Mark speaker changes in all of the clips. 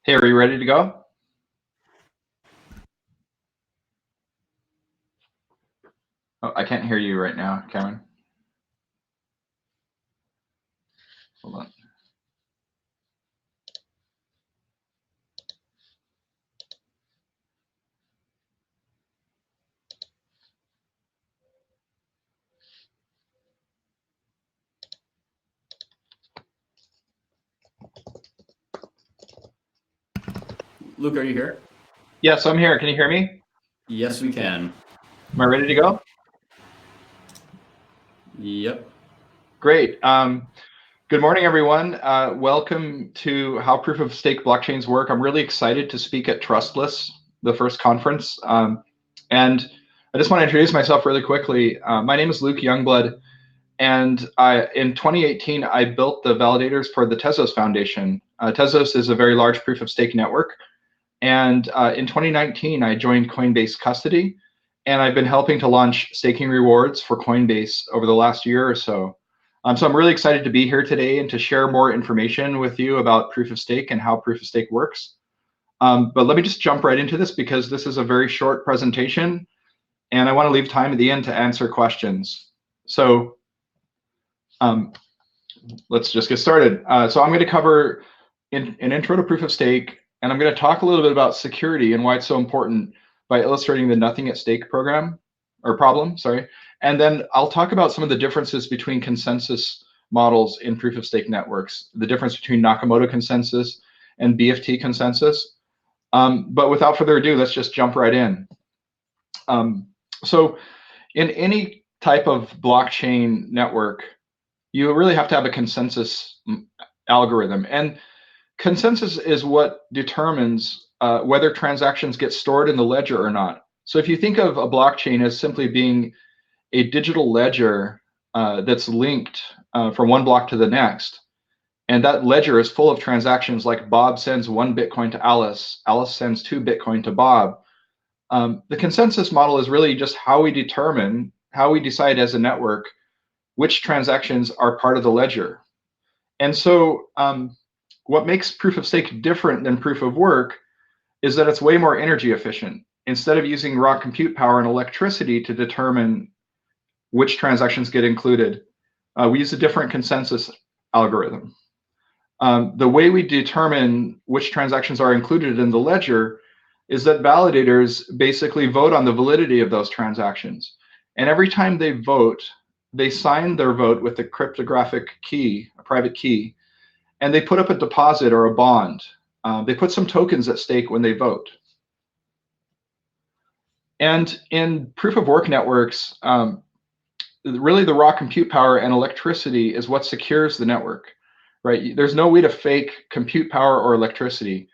Speaker 1: Hey, are you ready to go? Oh, I can't hear you right now, Cameron. Hold on.
Speaker 2: Luke, are you here?
Speaker 1: Yes, I'm here. Can you hear me?
Speaker 2: Yes, we can.
Speaker 1: Am I ready to go?
Speaker 2: Yep.
Speaker 1: Great. Good morning, everyone. Welcome to How Proof of Stake Blockchains Work. I'm really excited to speak at Trustless, the first conference. And I just want to introduce myself really quickly. My name is Luke Youngblood, and in 2018, I built the validators for the Tezos Foundation. Tezos is a very large proof of stake network. And in 2019, I joined Coinbase Custody, and I've been helping to launch staking rewards for Coinbase over the last year or so. So I'm really excited to be here today and to share more information with you about proof of stake and how proof of stake works. But let me just jump right into this because this is a very short presentation, and I want to leave time at the end to answer questions. So let's just get started. So I'm going to cover an intro to proof of stake, and I'm going to talk a little bit about security and why it's so important by illustrating the nothing at stake program or problem, sorry. And then I'll talk about some of the differences between consensus models in proof of stake networks, the difference between Nakamoto consensus and BFT consensus. But without further ado, let's just jump right in. So in any type of blockchain network, you really have to have a consensus algorithm. And consensus is what determines whether transactions get stored in the ledger or not. So if you think of a blockchain as simply being a digital ledger that's linked from one block to the next, and that ledger is full of transactions like Bob sends 1 Bitcoin to Alice, Alice sends 2 Bitcoin to Bob. The consensus model is really just how we decide as a network which transactions are part of the ledger. And so what makes proof of stake different than proof of work is that it's way more energy efficient. Instead of using raw compute power and electricity to determine which transactions get included, we use a different consensus algorithm. The way we determine which transactions are included in the ledger is that validators basically vote on the validity of those transactions. And every time they vote, they sign their vote with a cryptographic key, a private key, and they put up a deposit or a bond. They put some tokens at stake when they vote. And in proof of work networks, really the raw compute power and electricity is what secures the network, right? There's no way to fake compute power or electricity.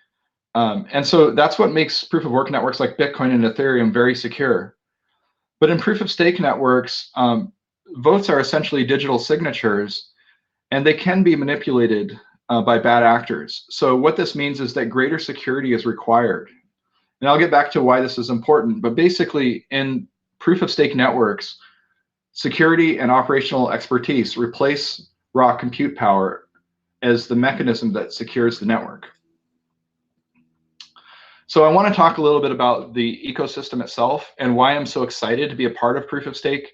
Speaker 1: And so that's what makes proof of work networks like Bitcoin and Ethereum very secure. But in proof of stake networks, votes are essentially digital signatures, and they can be manipulated by bad actors. So what this means is that greater security is required. And I'll get back to why this is important, but basically in proof of stake networks, security and operational expertise replace raw compute power as the mechanism that secures the network. So I want to talk a little bit about the ecosystem itself and why I'm so excited to be a part of proof of stake.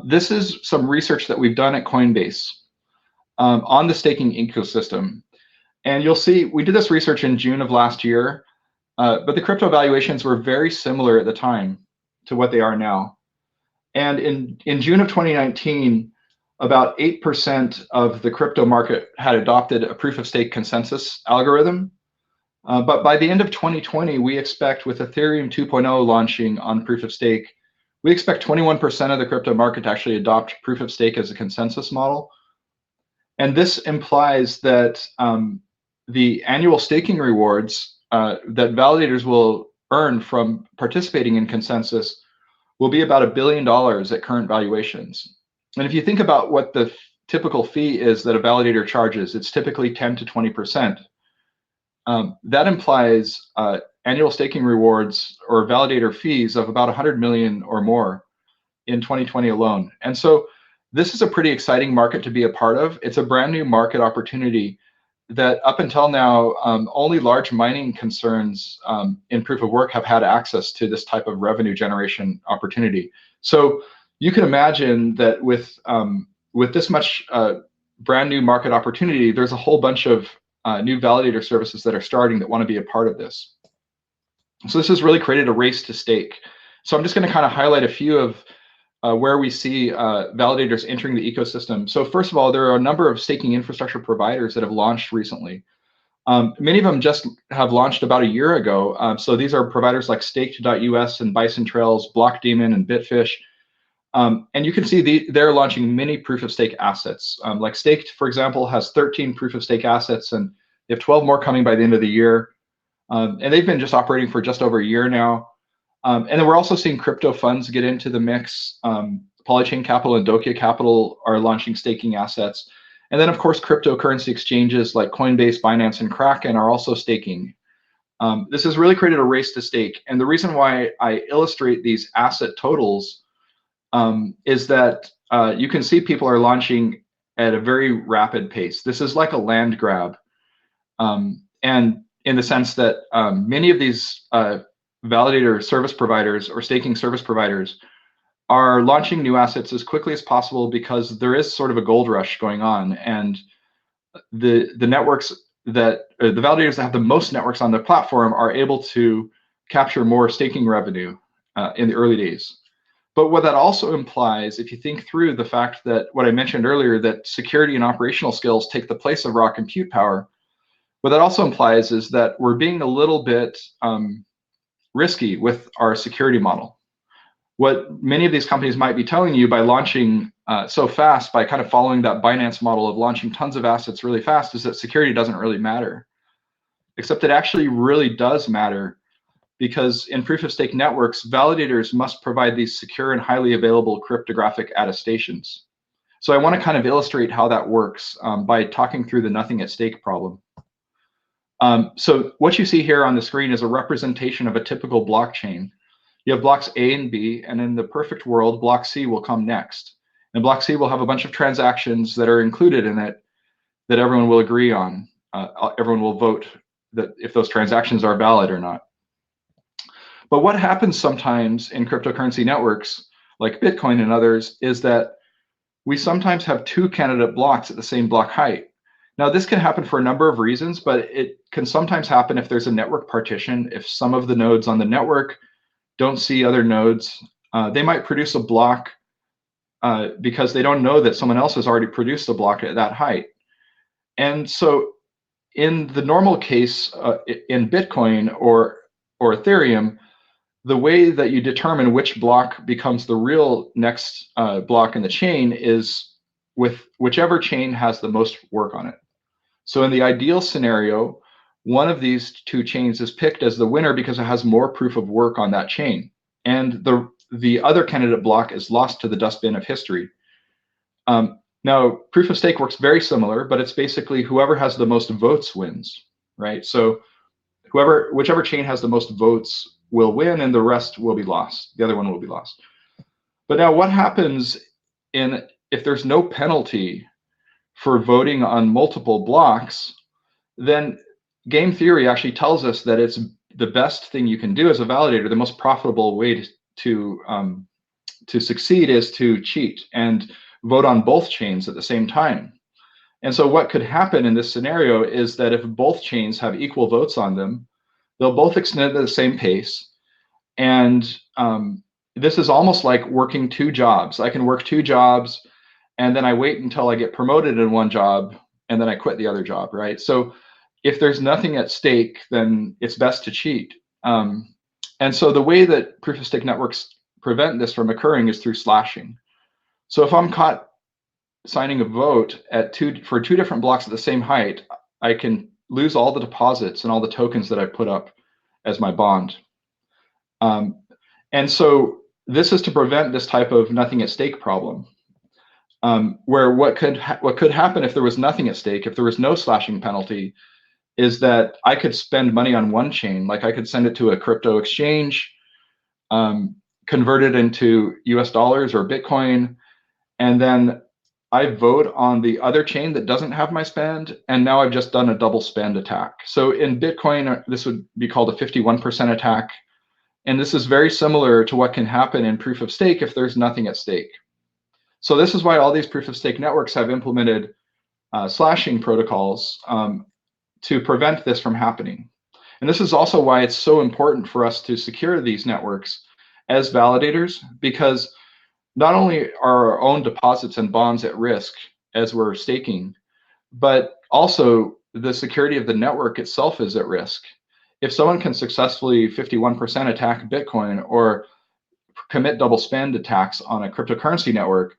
Speaker 1: This is some research that we've done at Coinbase on the staking ecosystem. And you'll see, we did this research in June of last year, but the crypto valuations were very similar at the time to what they are now. And in June of 2019, about 8% of the crypto market had adopted a proof of stake consensus algorithm. But by the end of 2020, we expect with Ethereum 2.0 launching on proof of stake, we expect 21% of the crypto market to actually adopt proof of stake as a consensus model. And this implies that the annual staking rewards that validators will earn from participating in consensus will be about $1 billion at current valuations. And if you think about what the typical fee is that a validator charges, it's typically 10 to 20%. That implies annual staking rewards or validator fees of about 100 million or more in 2020 alone. And so this is a pretty exciting market to be a part of. It's a brand new market opportunity that up until now, only large mining concerns in proof of work have had access to this type of revenue generation opportunity. So you can imagine that with this much brand new market opportunity, there's a whole bunch of new validator services that are starting that want to be a part of this. So this has really created a race to stake. So I'm just going to kind of highlight a few of where we see validators entering the ecosystem. So first of all, there are a number of staking infrastructure providers that have launched recently. Many of them just have launched about a year ago. So these are providers like Staked.us and Bison Trails, Blockdaemon, and Bitfish. And you can see they're launching many proof of stake assets. Like Staked, for example, has 13 proof of stake assets, and they have 12 more coming by the end of the year. And they've been just operating for just over a year now. And then we're also seeing crypto funds get into the mix. Polychain Capital and Dokia Capital are launching staking assets. And then, of course, cryptocurrency exchanges like Coinbase, Binance, and Kraken are also staking. This has really created a race to stake. And the reason why I illustrate these asset totals is that you can see people are launching at a very rapid pace. This is like a land grab. And in the sense that many of these validator service providers or staking service providers are launching new assets as quickly as possible because there is sort of a gold rush going on, and the networks that the validators that have the most networks on their platform are able to capture more staking revenue in the early days. But what that also implies, if you think through the fact that what I mentioned earlier, that security and operational skills take the place of raw compute power, what that also implies is that we're being a little bit risky with our security model. What many of these companies might be telling you by launching so fast, by kind of following that Binance model of launching tons of assets really fast, is that security doesn't really matter. Except it actually really does matter, because in proof of stake networks, validators must provide these secure and highly available cryptographic attestations. So I want to kind of illustrate how that works by talking through the nothing at stake problem. So what you see here on the screen is a representation of a typical blockchain. You have blocks A and B, and in the perfect world, block C will come next. And block C will have a bunch of transactions that are included in it that everyone will agree on. Everyone will vote that if those transactions are valid or not. But what happens sometimes in cryptocurrency networks, like Bitcoin and others, is that we sometimes have two candidate blocks at the same block height. Now, this can happen for a number of reasons, but it can sometimes happen if there's a network partition. If some of the nodes on the network don't see other nodes, they might produce a block because they don't know that someone else has already produced a block at that height. And so in the normal case, in Bitcoin or Ethereum, the way that you determine which block becomes the real next block in the chain is with whichever chain has the most work on it. So in the ideal scenario, one of these two chains is picked as the winner because it has more proof of work on that chain, and the other candidate block is lost to the dustbin of history. Now, proof of stake works very similar, but it's basically whoever has the most votes wins, right? So whichever chain has the most votes will win, and the rest will be lost. The other one will be lost. But now, what happens if there's no penalty for voting on multiple blocks? Then game theory actually tells us that it's the best thing you can do as a validator. The most profitable way to succeed is to cheat and vote on both chains at the same time. And so what could happen in this scenario is that if both chains have equal votes on them, they'll both extend at the same pace. And this is almost like working two jobs. I can work two jobs, and then I wait until I get promoted in one job, and then I quit the other job, right? So if there's nothing at stake, then it's best to cheat. And so the way that proof of stake networks prevent this from occurring is through slashing. So if I'm caught signing a vote for two different blocks at the same height, I can lose all the deposits and all the tokens that I put up as my bond. And so this is to prevent this type of nothing at stake problem, where what could happen if there was nothing at stake, if there was no slashing penalty, is that I could spend money on one chain, like I could send it to a crypto exchange, convert it into US dollars or Bitcoin, and then I vote on the other chain that doesn't have my spend, and now I've just done a double spend attack. So in Bitcoin, this would be called a 51% attack. And this is very similar to what can happen in proof of stake if there's nothing at stake. So this is why all these proof of stake networks have implemented slashing protocols to prevent this from happening. And this is also why it's so important for us to secure these networks as validators, because not only are our own deposits and bonds at risk as we're staking, but also the security of the network itself is at risk. If someone can successfully 51% attack Bitcoin or commit double spend attacks on a cryptocurrency network,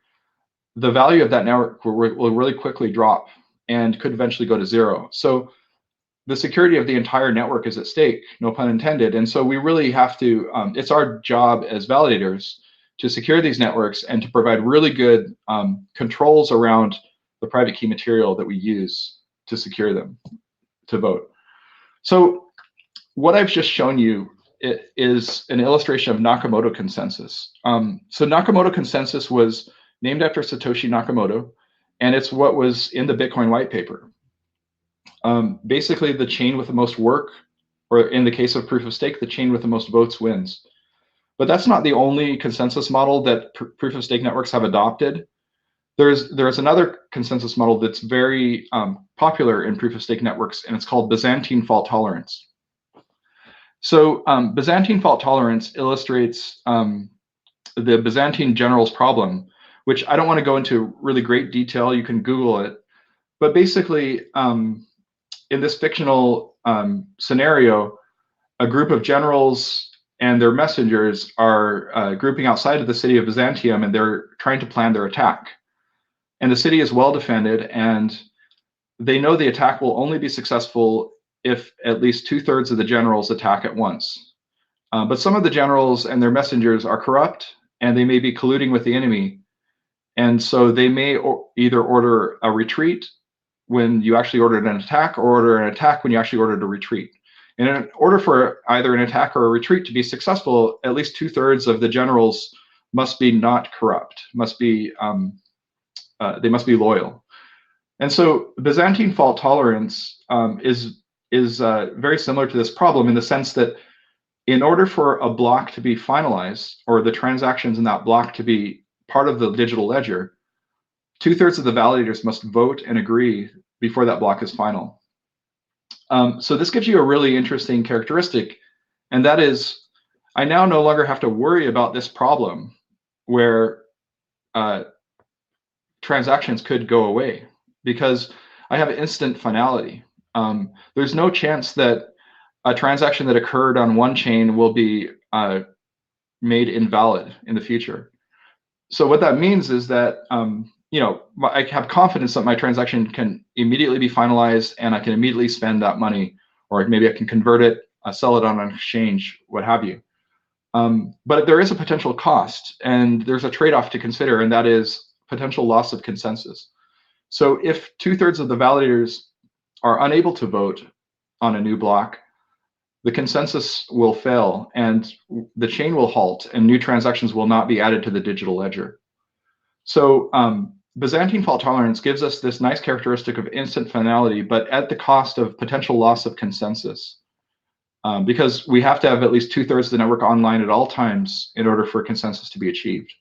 Speaker 1: the value of that network will really quickly drop and could eventually go to zero. So the security of the entire network is at stake, no pun intended. And so we really have to, it's our job as validators to secure these networks and to provide really good controls around the private key material that we use to secure them, to vote. So what I've just shown you is an illustration of Nakamoto consensus. So Nakamoto consensus was named after Satoshi Nakamoto, and it's what was in the Bitcoin white paper. Basically, the chain with the most work, or in the case of proof of stake, the chain with the most votes wins. But that's not the only consensus model that proof of stake networks have adopted. There's another consensus model that's very popular in proof of stake networks, and it's called Byzantine fault tolerance. So Byzantine fault tolerance illustrates the Byzantine generals problem, which I don't want to go into really great detail. You can Google it. But basically, in this fictional scenario, a group of generals and their messengers are grouping outside of the city of Byzantium, and they're trying to plan their attack. And the city is well defended, and they know the attack will only be successful if at least 2/3 of the generals attack at once. But some of the generals and their messengers are corrupt, and they may be colluding with the enemy. And so they may either order a retreat when you actually ordered an attack, or order an attack when you actually ordered a retreat. And in order for either an attack or a retreat to be successful, at least 2/3 of the generals must be not corrupt, must be they must be loyal. And so Byzantine fault tolerance is very similar to this problem in the sense that in order for a block to be finalized, or the transactions in that block to be part of the digital ledger, 2/3 of the validators must vote and agree before that block is final. So this gives you a really interesting characteristic, and that is, I now no longer have to worry about this problem where transactions could go away, because I have instant finality. There's no chance that a transaction that occurred on one chain will be made invalid in the future. So what that means is that I have confidence that my transaction can immediately be finalized, and I can immediately spend that money, or maybe I can convert it, sell it on an exchange, what have you. But there is a potential cost, and there's a trade-off to consider, and that is potential loss of consensus. So if 2/3 of the validators are unable to vote on a new block, the consensus will fail, and the chain will halt, and new transactions will not be added to the digital ledger. So Byzantine fault tolerance gives us this nice characteristic of instant finality, but at the cost of potential loss of consensus, because we have to have at least 2/3 of the network online at all times in order for consensus to be achieved.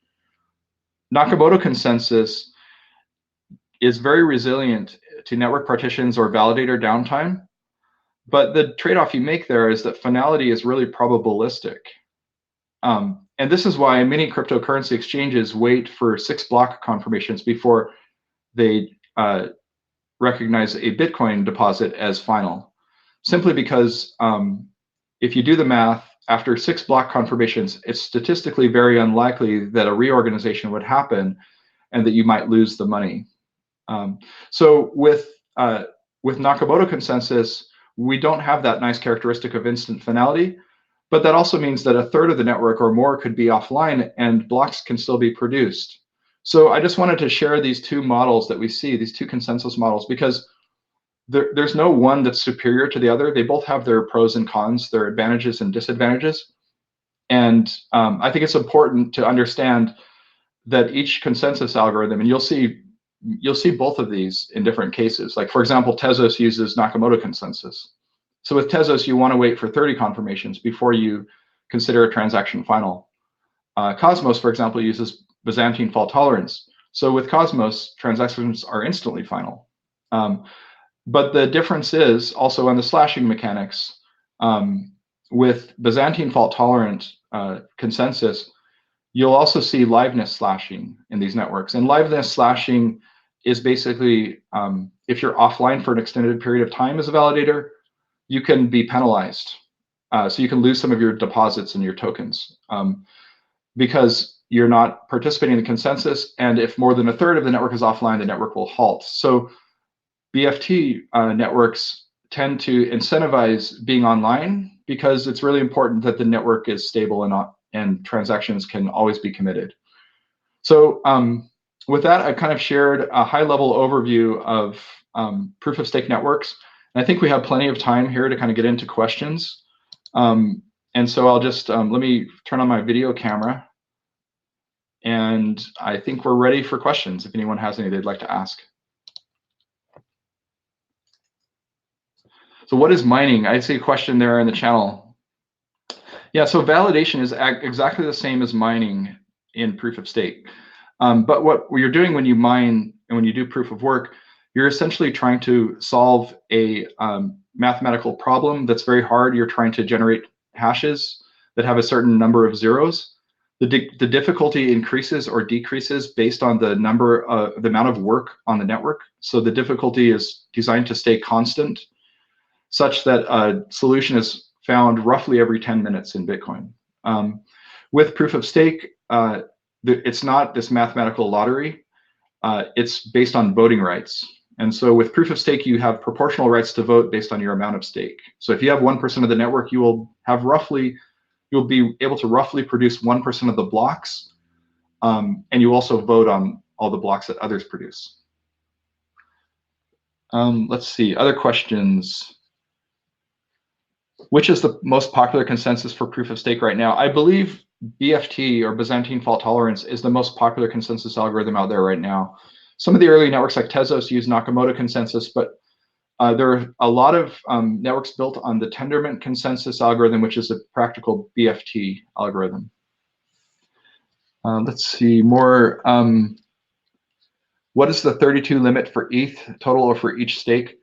Speaker 1: Nakamoto consensus is very resilient to network partitions or validator downtime, but the trade-off you make there is that finality is really probabilistic. And this is why many cryptocurrency exchanges wait for 6 block confirmations before they recognize a Bitcoin deposit as final. Simply because if you do the math, after 6 block confirmations, it's statistically very unlikely that a reorganization would happen and that you might lose the money. So with Nakamoto consensus, we don't have that nice characteristic of instant finality, but that also means that 1/3 of the network or more could be offline and blocks can still be produced. So I just wanted to share these two models that we see, these two consensus models, because there's no one that's superior to the other. They both have their pros and cons, their advantages and disadvantages. And I think it's important to understand that each consensus algorithm, and you'll see you'll see both of these in different cases. Like for example, Tezos uses Nakamoto consensus. So with Tezos, you want to wait for 30 confirmations before you consider a transaction final. Cosmos, for example, uses Byzantine fault tolerance. So with Cosmos, transactions are instantly final. But the difference is also on the slashing mechanics. With Byzantine fault tolerant consensus, you'll also see liveness slashing in these networks. And liveness slashing is basically if you're offline for an extended period of time as a validator, you can be penalized. So you can lose some of your deposits and your tokens because you're not participating in the consensus. And if more than a third of the network is offline, the network will halt. So BFT networks tend to incentivize being online because it's really important that the network is stable and transactions can always be committed. So with that, I've kind of shared a high-level overview of proof-of-stake networks. And I think we have plenty of time here to kind of get into questions. And so I'll just, let me turn on my video camera. And I think we're ready for questions if anyone has any they'd like to ask. So what is mining? I see a question there in the channel. Yeah, so validation is exactly the same as mining in proof of stake. But what you're doing when you mine and when you do proof of work, you're essentially trying to solve a mathematical problem that's very hard. You're trying to generate hashes that have a certain number of zeros. The difficulty increases or decreases based on the amount of work on the network. So the difficulty is designed to stay constant, such that a solution is found roughly every 10 minutes in Bitcoin. With proof of stake, it's not this mathematical lottery. It's based on voting rights. And so with proof of stake, you have proportional rights to vote based on your amount of stake. So if you have 1% of the network, you'll be able to roughly produce 1% of the blocks. And you also vote on all the blocks that others produce. Let's see, other questions. Which is the most popular consensus for proof of stake right now? I believe BFT, or Byzantine fault tolerance, is the most popular consensus algorithm out there right now. Some of the early networks like Tezos use Nakamoto consensus, but there are a lot of networks built on the Tendermint consensus algorithm, which is a practical BFT algorithm. Let's see more. What is the 32 limit for ETH total or for each stake?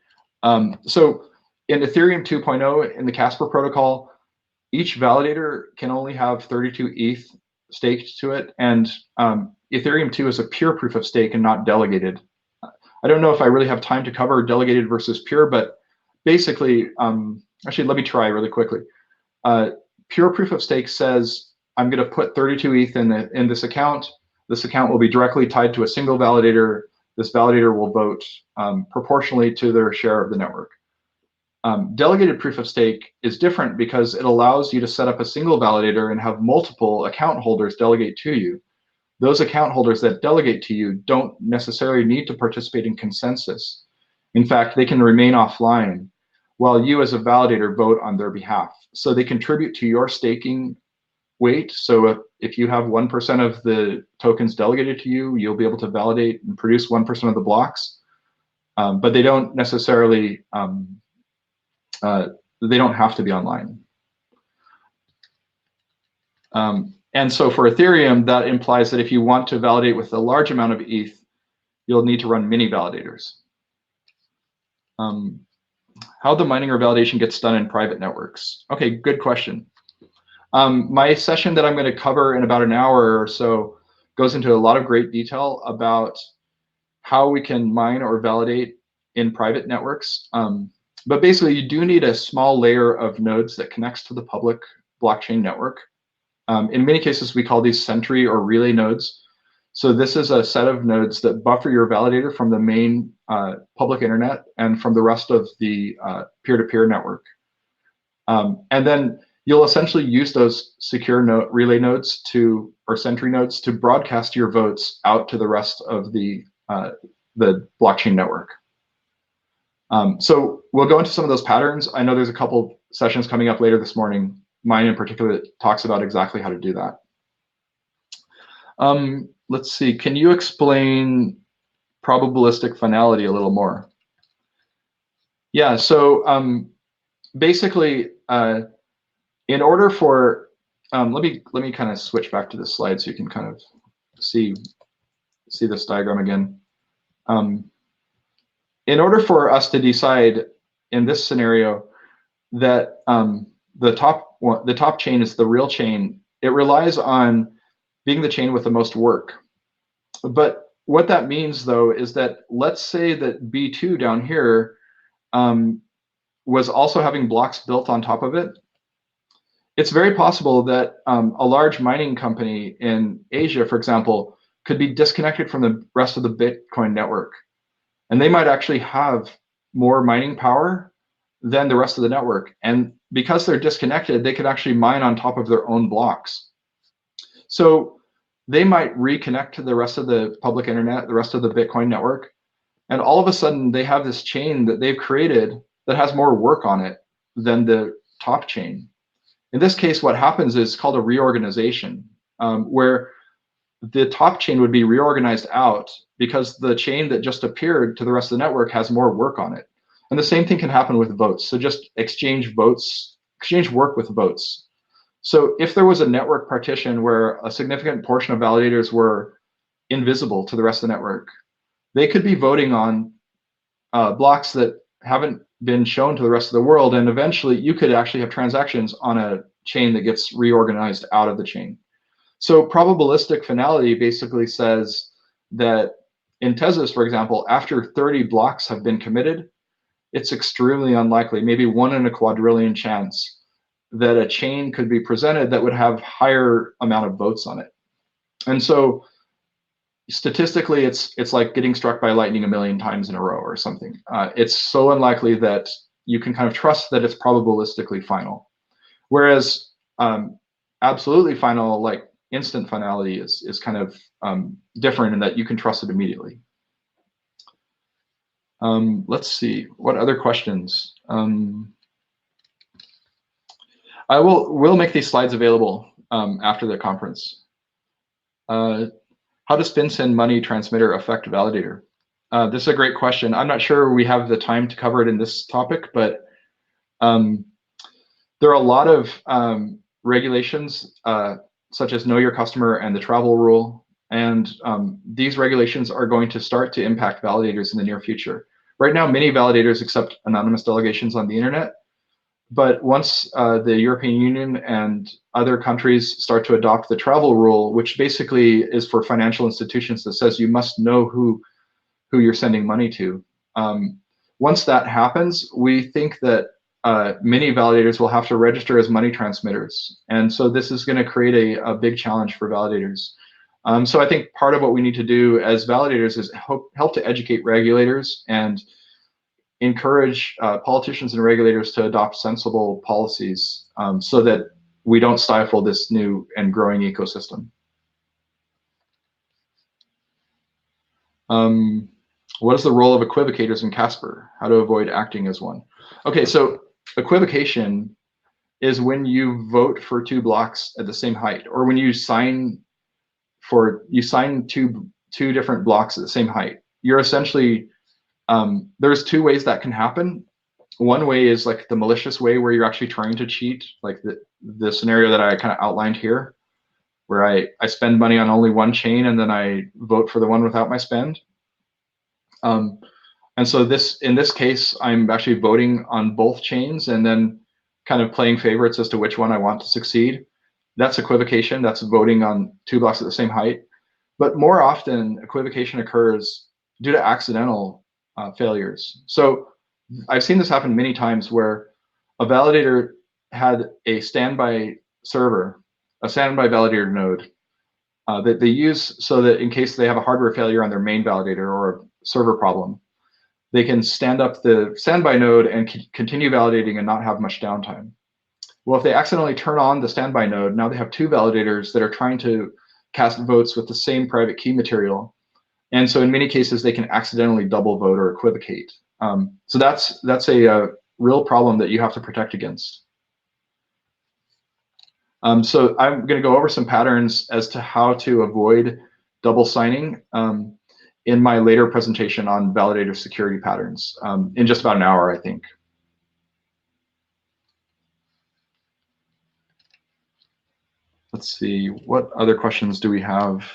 Speaker 1: So in Ethereum 2.0, in the Casper protocol, each validator can only have 32 ETH staked to it, and Ethereum 2 is a pure proof of stake and not delegated. I don't know if I really have time to cover delegated versus pure, but basically, actually, let me try really quickly. Pure proof of stake says, I'm going to put 32 ETH in this account. This account will be directly tied to a single validator. This validator will vote proportionally to their share of the network. Delegated proof of stake is different because it allows you to set up a single validator and have multiple account holders delegate to you. Those account holders that delegate to you don't necessarily need to participate in consensus. In fact, they can remain offline while you as a validator vote on their behalf. So they contribute to your staking weight. So if you have 1% of the tokens delegated to you, you'll be able to validate and produce 1% of the blocks. But they don't necessarily, they don't have to be online. And so for Ethereum, that implies that if you want to validate with a large amount of ETH, you'll need to run mini validators. How the mining or validation gets done in private networks? Okay, good question. My session that I'm going to cover in about an hour or so goes into a lot of great detail about how we can mine or validate in private networks. But basically, you do need a small layer of nodes that connects to the public blockchain network. In many cases, we call these sentry or relay nodes. So this is a set of nodes that buffer your validator from the main public internet and from the rest of the peer-to-peer network. And then you'll essentially use those secure relay nodes or sentry nodes to broadcast your votes out to the rest of the blockchain network. So we'll go into some of those patterns. I know there's a couple sessions coming up later this morning, mine in particular, that talks about exactly how to do that. Let's see, can you explain probabilistic finality a little more. Yeah, so basically, in order for, let me kind of switch back to this slide so you can kind of see this diagram again. In order for us to decide in this scenario that the top chain is the real chain, it relies on being the chain with the most work. But what that means, though, is that let's say that B2 down here was also having blocks built on top of it. It's very possible that a large mining company in Asia, for example, could be disconnected from the rest of the Bitcoin network. And they might actually have more mining power than the rest of the network. And because they're disconnected, they could actually mine on top of their own blocks. So they might reconnect to the rest of the public internet, the rest of the Bitcoin network. And all of a sudden, they have this chain that they've created that has more work on it than the top chain. In this case, what happens is called a reorganization, where the top chain would be reorganized out because the chain that just appeared to the rest of the network has more work on it. And the same thing can happen with votes. So just exchange votes, exchange work with votes. So if there was a network partition where a significant portion of validators were invisible to the rest of the network, they could be voting on blocks that haven't been shown to the rest of the world. And eventually you could actually have transactions on a chain that gets reorganized out of the chain. So probabilistic finality basically says that in Tezos, for example, after 30 blocks have been committed, it's extremely unlikely, maybe 1 in a quadrillion chance, that a chain could be presented that would have higher amount of votes on it. And so statistically, it's like getting struck by lightning a million times in a row or something. It's so unlikely that you can kind of trust that it's probabilistically final. Whereas absolutely final, like instant finality, is kind of different in that you can trust it immediately. Let's see, what other questions? We'll make these slides available after the conference. How does FinSend money transmitter affect validator? This is a great question. I'm not sure we have the time to cover it in this topic, but there are a lot of regulations such as Know Your Customer and the travel rule. And these regulations are going to start to impact validators in the near future. Right now, many validators accept anonymous delegations on the internet. But once the European Union and other countries start to adopt the travel rule, which basically is for financial institutions that says you must know who you're sending money to. Once that happens, we think that many validators will have to register as money transmitters. And so this is going to create a big challenge for validators. So I think part of what we need to do as validators is help to educate regulators and encourage politicians and regulators to adopt sensible policies so that we don't stifle this new and growing ecosystem. What is the role of equivocators in Casper? How to avoid acting as one? Okay, so equivocation is when you vote for 2 blocks at the same height, or when you sign two different blocks at the same height. You're essentially there's 2 ways that can happen. One way is like the malicious way, where you're actually trying to cheat, like the scenario that I kind of outlined here, where I spend money on only one chain and then I vote for the one without my spend. And so in this case, I'm actually voting on both chains and then kind of playing favorites as to which one I want to succeed. That's equivocation. That's voting on 2 blocks at the same height. But more often, equivocation occurs due to accidental failures. So I've seen this happen many times where a validator had a standby server, a standby validator node that they use so that in case they have a hardware failure on their main validator or a server problem, they can stand up the standby node and continue validating and not have much downtime. Well, if they accidentally turn on the standby node, now they have 2 validators that are trying to cast votes with the same private key material. And so in many cases, they can accidentally double vote or equivocate. So that's a real problem that you have to protect against. So I'm going to go over some patterns as to how to avoid double signing. in my later presentation on validator security patterns in just about an hour, I think. Let's see, what other questions do we have?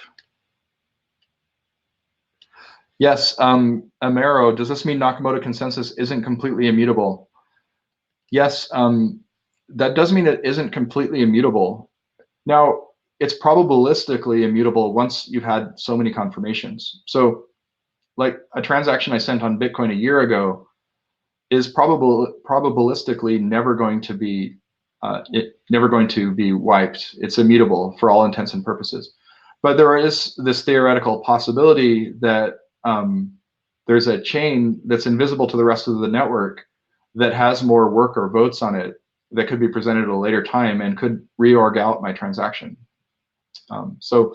Speaker 1: Yes, Amaro, does this mean Nakamoto consensus isn't completely immutable? Yes, that does mean it isn't completely immutable. Now, it's probabilistically immutable once you've had so many confirmations. So like a transaction I sent on Bitcoin a year ago is probabilistically never going to be wiped. It's immutable for all intents and purposes. But there is this theoretical possibility that there's a chain that's invisible to the rest of the network that has more work or votes on it that could be presented at a later time and could reorg out my transaction. So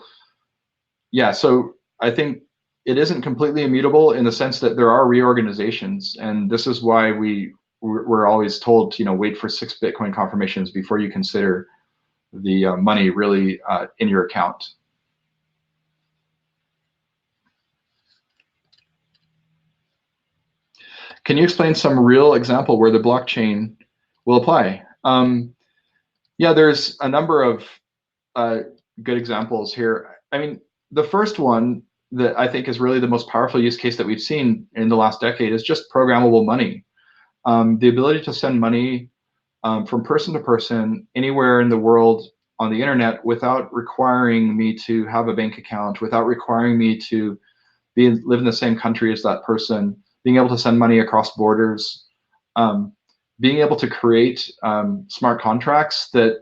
Speaker 1: yeah, so I think it isn't completely immutable in the sense that there are reorganizations, and this is why we're always told to wait for 6 Bitcoin confirmations before you consider the money really in your account. Can you explain some real example where the blockchain will apply? Yeah, there's a number of good examples here. I mean, the first one that I think is really the most powerful use case that we've seen in the last decade is just programmable money. The ability to send money from person to person anywhere in the world on the internet without requiring me to have a bank account, without requiring me to live in the same country as that person, being able to send money across borders, being able to create smart contracts that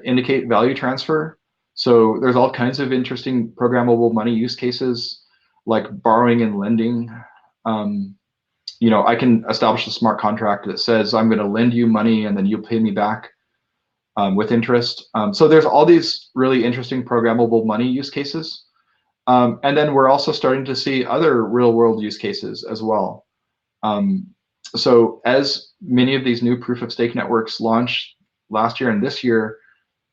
Speaker 1: indicate value transfer. So there's all kinds of interesting programmable money use cases like borrowing and lending. I can establish a smart contract that says I'm going to lend you money and then you'll pay me back with interest. So there's all these really interesting programmable money use cases. And then we're also starting to see other real world use cases as well. So as many of these new proof of stake networks launch last year and this year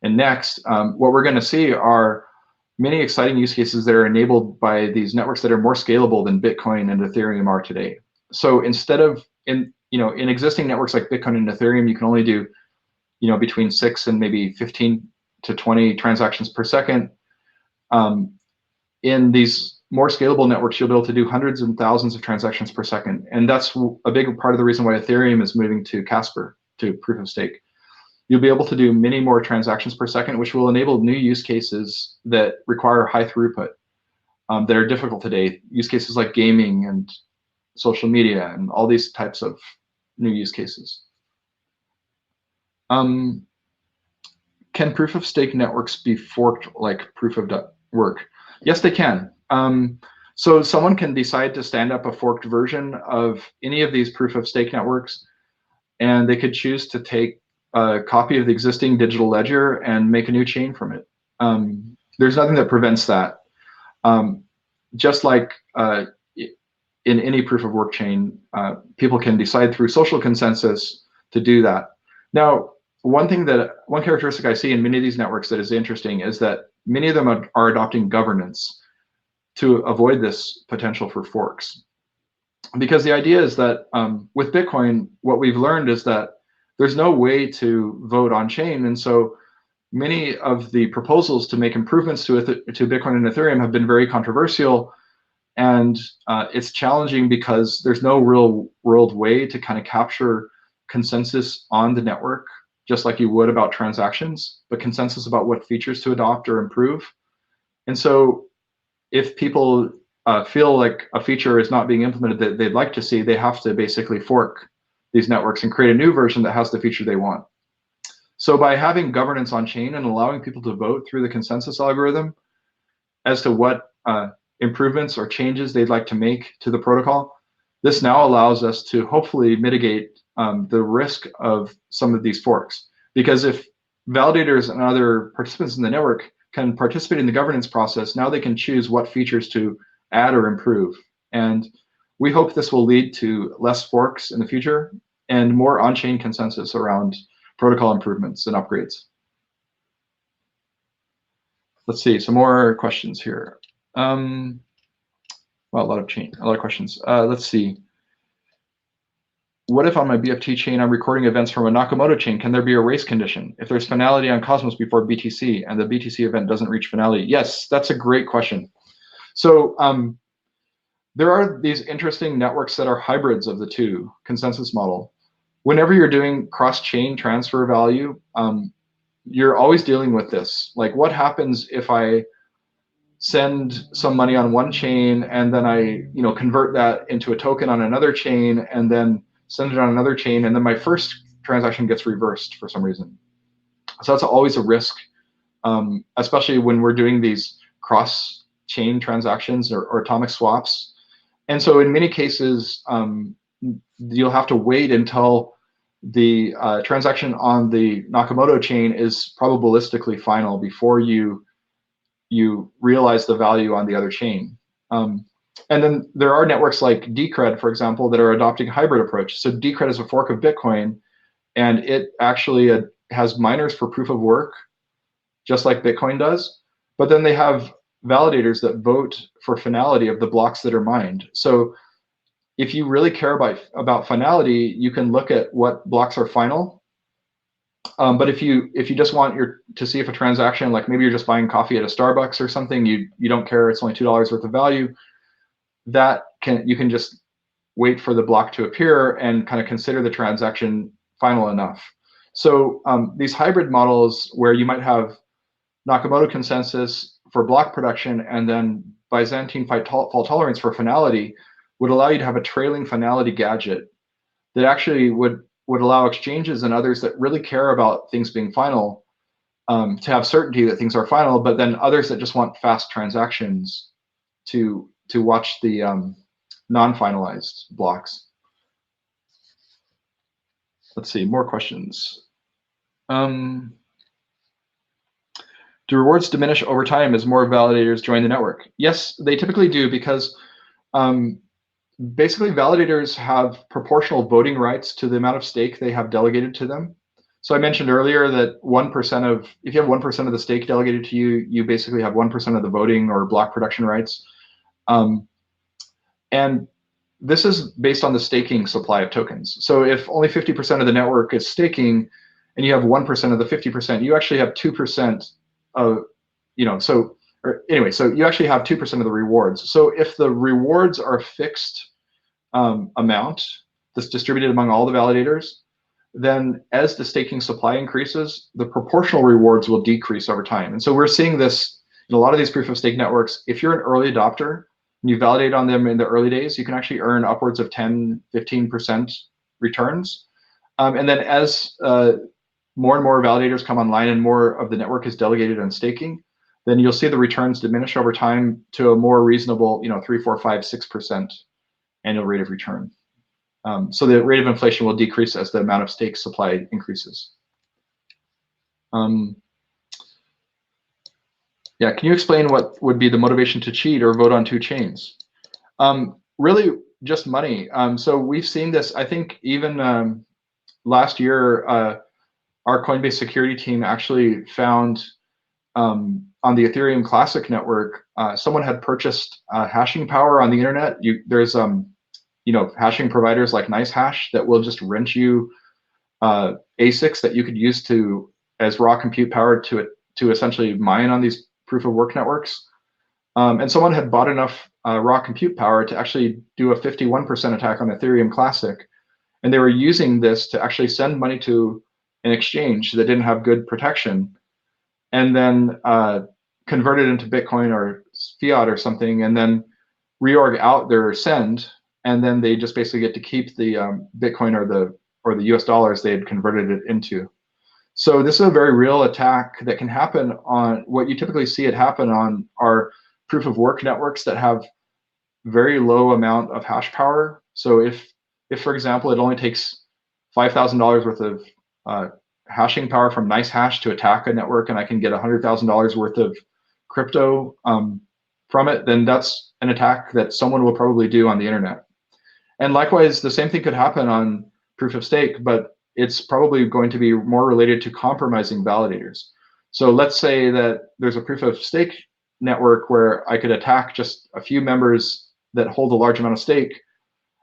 Speaker 1: and next, what we're going to see are many exciting use cases that are enabled by these networks that are more scalable than Bitcoin and Ethereum are today. So instead of in existing networks like Bitcoin and Ethereum, you can only do between 6 and maybe 15 to 20 transactions per second. In these more scalable networks, you'll be able to do hundreds and thousands of transactions per second. And that's a big part of the reason why Ethereum is moving to Casper, to proof of stake. You'll be able to do many more transactions per second, which will enable new use cases that require high throughput that are difficult today. Use cases like gaming and social media and all these types of new use cases. Can proof of stake networks be forked like proof of work? Yes, they can. So someone can decide to stand up a forked version of any of these proof of stake networks, and they could choose to take a copy of the existing digital ledger and make a new chain from it. There's nothing that prevents that. Just like in any proof of work chain, people can decide through social consensus to do that. Now, one characteristic I see in many of these networks that is interesting is that many of them are adopting governance to avoid this potential for forks. Because the idea is that with Bitcoin, what we've learned is that there's no way to vote on chain. And so many of the proposals to make improvements to Bitcoin and Ethereum have been very controversial. And it's challenging because there's no real world way to kind of capture consensus on the network, just like you would about transactions, but consensus about what features to adopt or improve. And so if people feel like a feature is not being implemented that they'd like to see, they have to basically fork these networks and create a new version that has the feature they want. So by having governance on chain and allowing people to vote through the consensus algorithm as to what improvements or changes they'd like to make to the protocol, this now allows us to hopefully mitigate the risk of some of these forks. Because if validators and other participants in the network can participate in the governance process, now they can choose what features to add or improve. And we hope this will lead to less forks in the future and more on-chain consensus around protocol improvements and upgrades. Let's see, some more questions here. Well, a lot of questions. Let's see. What if on my BFT chain I'm recording events from a Nakamoto chain? Can there be a race condition if there's finality on Cosmos before BTC and the BTC event doesn't reach finality? Yes, that's a great question. So there are these interesting networks that are hybrids of the two consensus model. Whenever you're doing cross-chain transfer value, you're always dealing with this. Like, what happens if I send some money on one chain and then I, convert that into a token on another chain and then send it on another chain, and then my first transaction gets reversed for some reason. So that's always a risk, especially when we're doing these cross-chain transactions or atomic swaps. And so in many cases, you'll have to wait until the transaction on the Nakamoto chain is probabilistically final before you realize the value on the other chain. And then there are networks like Decred, for example, that are adopting a hybrid approach. So Decred is a fork of Bitcoin, and it actually has miners for proof of work, just like Bitcoin does. But then they have validators that vote for finality of the blocks that are mined. So if you really care about finality, you can look at what blocks are final. But if you just want to see if a transaction, like maybe you're just buying coffee at a Starbucks or something, you don't care, it's only $2 worth of value, you can just wait for the block to appear and kind of consider the transaction final enough. So these hybrid models where you might have Nakamoto consensus for block production and then Byzantine fault tolerance for finality would allow you to have a trailing finality gadget that actually would allow exchanges and others that really care about things being final to have certainty that things are final, but then others that just want fast transactions to watch the non-finalized blocks. Let's see, more questions. Do rewards diminish over time as more validators join the network? Yes, they typically do, because basically validators have proportional voting rights to the amount of stake they have delegated to them. So I mentioned earlier that if you have 1% of the stake delegated to you, you basically have 1% of the voting or block production rights. And this is based on the staking supply of tokens. So if only 50% of the network is staking and you have 1% of the 50%, you actually have 2% of, so you actually have 2% of the rewards. So if the rewards are a fixed amount that's distributed among all the validators, then as the staking supply increases, the proportional rewards will decrease over time. And so we're seeing this in a lot of these proof of stake networks. If you're an early adopter and you validate on them in the early days, you can actually earn upwards of 10, 15% returns. And then as more and more validators come online and more of the network is delegated on staking, then you'll see the returns diminish over time to a more reasonable, 3, 4, 5, 6% annual rate of return. So the rate of inflation will decrease as the amount of stake supply increases. Yeah, can you explain what would be the motivation to cheat or vote on two chains? Really, just money. So we've seen this, I think even last year, our Coinbase security team actually found on the Ethereum Classic network, someone had purchased hashing power on the internet. There's hashing providers like NiceHash that will just rent you ASICs that you could use as raw compute power to essentially mine on these proof of work networks. And someone had bought enough raw compute power to actually do a 51% attack on Ethereum Classic. And they were using this to actually send money to an exchange that didn't have good protection, and then convert it into Bitcoin or fiat or something, and then reorg out their send, and then they just basically get to keep the Bitcoin or the US dollars they had converted it into. So this is a very real attack that can happen on what you typically see it happen on our proof of work networks that have very low amount of hash power. So if for example, it only takes $5,000 worth of hashing power from NiceHash to attack a network, and I can get $100,000 worth of crypto from it, then that's an attack that someone will probably do on the internet. And likewise, the same thing could happen on proof of stake, but it's probably going to be more related to compromising validators. So let's say that there's a proof of stake network where I could attack just a few members that hold a large amount of stake,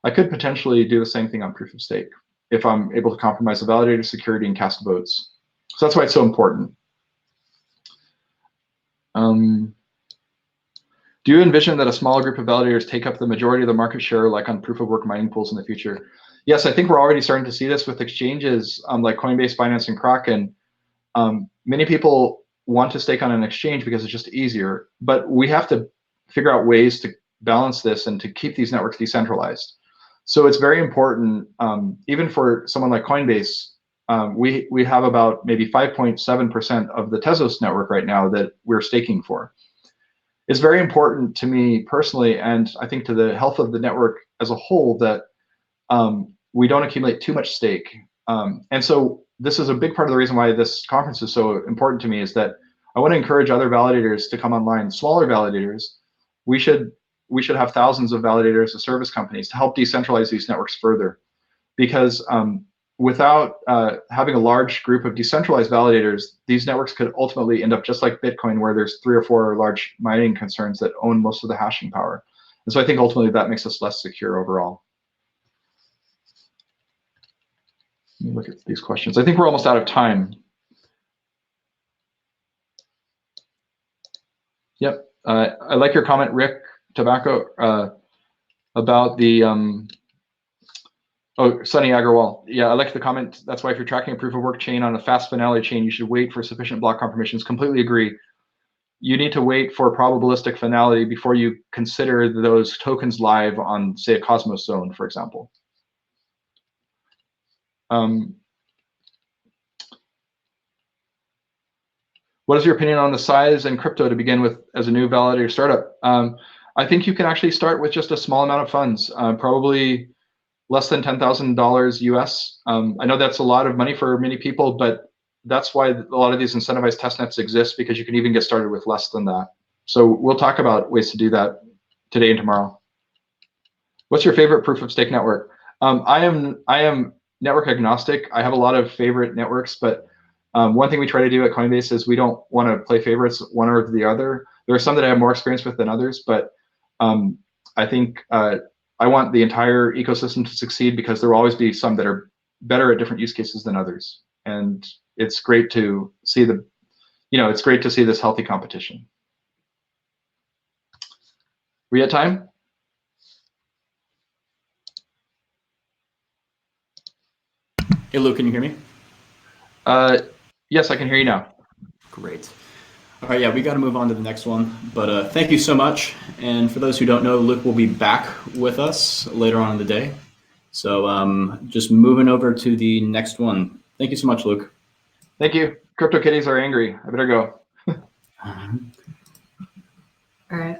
Speaker 1: I could potentially do the same thing on proof of stake if I'm able to compromise the validator security and cast votes. So that's why it's so important. Do you envision that a small group of validators take up the majority of the market share, like on proof of work mining pools in the future? Yes, I think we're already starting to see this with exchanges like Coinbase, Binance, and Kraken. Many people want to stake on an exchange because it's just easier, but we have to figure out ways to balance this and to keep these networks decentralized. So it's very important, even for someone like Coinbase, we have about maybe 5.7% of the Tezos network right now that we're staking for. It's very important to me personally, and I think to the health of the network as a whole, that we don't accumulate too much stake. And so this is a big part of the reason why this conference is so important to me, is that I want to encourage other validators to come online, smaller validators. We should have thousands of validators as service companies to help decentralize these networks further. Because without having a large group of decentralized validators, these networks could ultimately end up just like Bitcoin, where there's 3 or 4 large mining concerns that own most of the hashing power. And so I think ultimately that makes us less secure overall. Let me look at these questions. I think we're almost out of time. Yep. I like your comment, Rick Tobacco, about the Sunny Agarwal. Yeah, I like the comment. That's why if you're tracking a proof of work chain on a fast finale chain, you should wait for sufficient block confirmations. Completely agree. You need to wait for probabilistic finality before you consider those tokens live on, say, a Cosmos zone, for example. What is your opinion on the size and crypto to begin with as a new validator startup? I think you can actually start with just a small amount of funds, probably less than $10,000 US. I know that's a lot of money for many people, but that's why a lot of these incentivized testnets exist, because you can even get started with less than that. So we'll talk about ways to do that today and tomorrow. What's your favorite proof of stake network? I am network agnostic. I have a lot of favorite networks, but one thing we try to do at Coinbase is we don't want to play favorites one or the other. There are some that I have more experience with than others, but I think I want the entire ecosystem to succeed, because there will always be some that are better at different use cases than others. And it's great to see it's great to see this healthy competition. We at time?
Speaker 2: Hey, Luke, can you hear me?
Speaker 1: Yes, I can hear you now.
Speaker 2: Great. All right, yeah, we got to move on to the next one. But thank you so much. And for those who don't know, Luke will be back with us later on in the day. So just moving over to the next one. Thank you so much, Luke.
Speaker 1: Thank you. Crypto kitties are angry. I better go.
Speaker 3: All right.